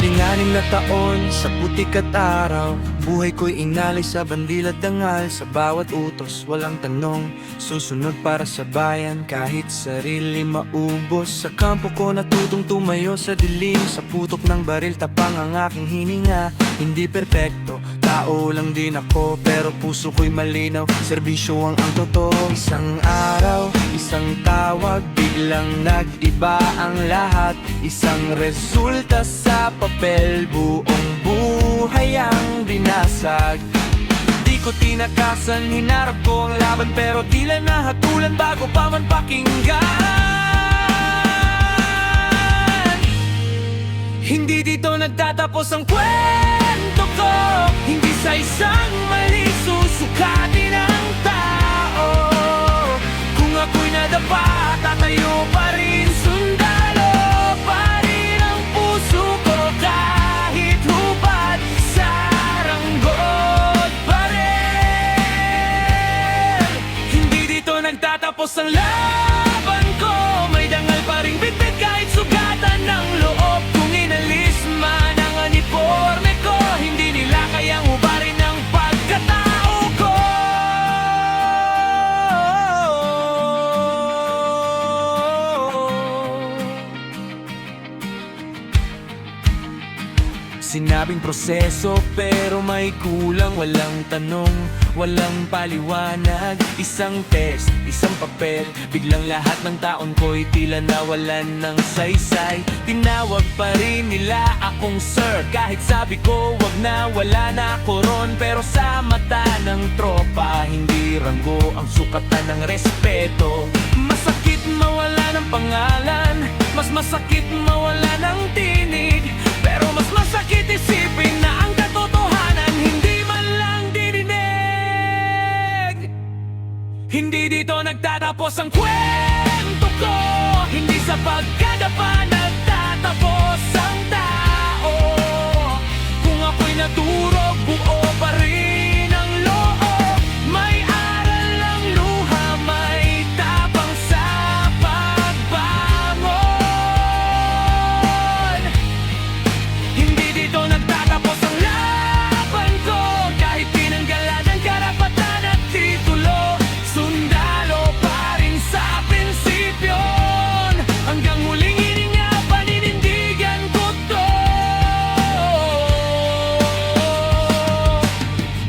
Labing-anim na taon sa putik at araw, buhay ko'y inalay sa bandil at dangal. Sa bawat utos, walang tanong, susunod para sa bayan kahit sarili maubos. Sa kampo ko natutong tumayo sa dilim, sa putok ng baril tapang ang aking hininga. Hindi perpekto, tao lang din ako, pero puso ko'y malinaw, serbisyo ang totoo. Isang araw, isang tawag, biglang nag-iba ang lahat. Isang resulta sa papel, buong buhay ang binasag. Di ko tinakasan, hinarap ko ang laban, pero tila nahatulan bago pa man pakinggan. Hindi dito nagtatapos ang kwento ko, hindi sa isang mali susukatin ang tao. Kung ako'y nadapa, tatayo pa rin, sundalo pa rin ang puso ko. Kahit hubad, saranggot pa rin. Hindi dito nagtatapos ang laban ko, may dangal pa rin bitbit kahit sugatan ng loob. Kung inalis man ang uniforme ko, hindi nila kayang hubarin ang pagkatao ko. Sinabing proseso pero may kulang, walang tanong, walang paliwanag. Isang test, isang papel, biglang lahat ng taon ko'y tila nawalan ng saysay. Tinawag pa rin nila akong sir, kahit sabi ko wag na, wala na ako ron. Pero sa mata ng tropa, hindi ranggo ang sukatan ng respeto. Masakit mawala ng pangalan, mas masakit mawala ng tinig, pero mas masakit isipin na ang katotohanan hindi man lang dininig. Hindi dito nagtatapos ang kwento ko, hindi sa pagkadapa nagtatapos ang tao. Kung ako'y naturog, buo pa rin ang loob. May aral ang luha, may tapang sa pagbangon. Hindi dito nagtatapos ang laban ko, kahit tinanggalan ng karapatan at titulo. Sundalo pa rin sa prinsipyon, hanggang huling hininga paninindigan ko to.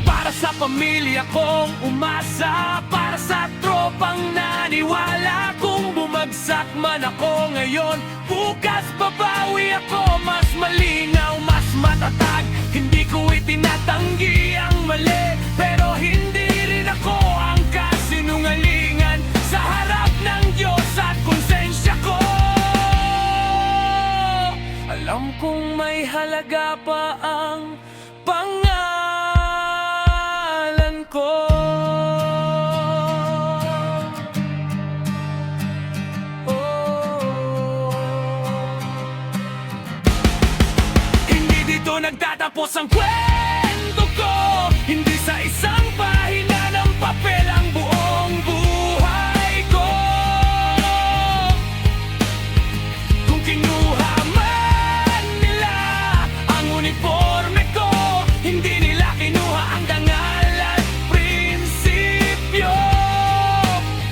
Para sa pamilya kong umasa, para sa tropang naniwala. Kung bumagsak man ako ngayon, bukas babawi ako. Mas malinaw, mas matatag, hindi ko itinatanggi ang mali, pero hindi rin ako ang kasinungalingan sa harap ng Diyos at konsensya ko. Alam kong may halaga pa ang pangalan ko. Hindi dito nagtatapos ang kwento ko, hindi sa isang pahina ng papel ang buong buhay ko. Kung kinuha man nila ang uniforme ko, hindi nila kinuha ang dangal at prinsipyo.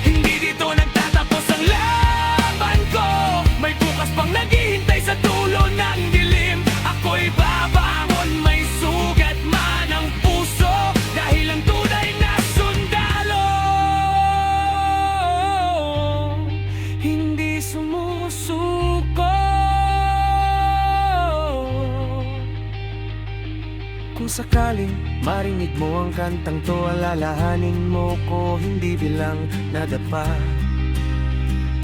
Hindi dito nagtatapos ang laban ko, may bukas pang naghihintay sa dulo ng dilim. Ako'y babangon, may sugat man ang puso, dahil ang tunay na sundalo hindi sumusuko. Kung sakaling marinig mo ang kantang to, alalahanin mo ko hindi bilang nadapa,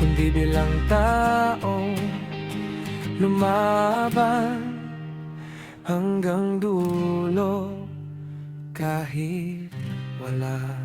kundi bilang taong lumaban hanggang dulo kahit wala.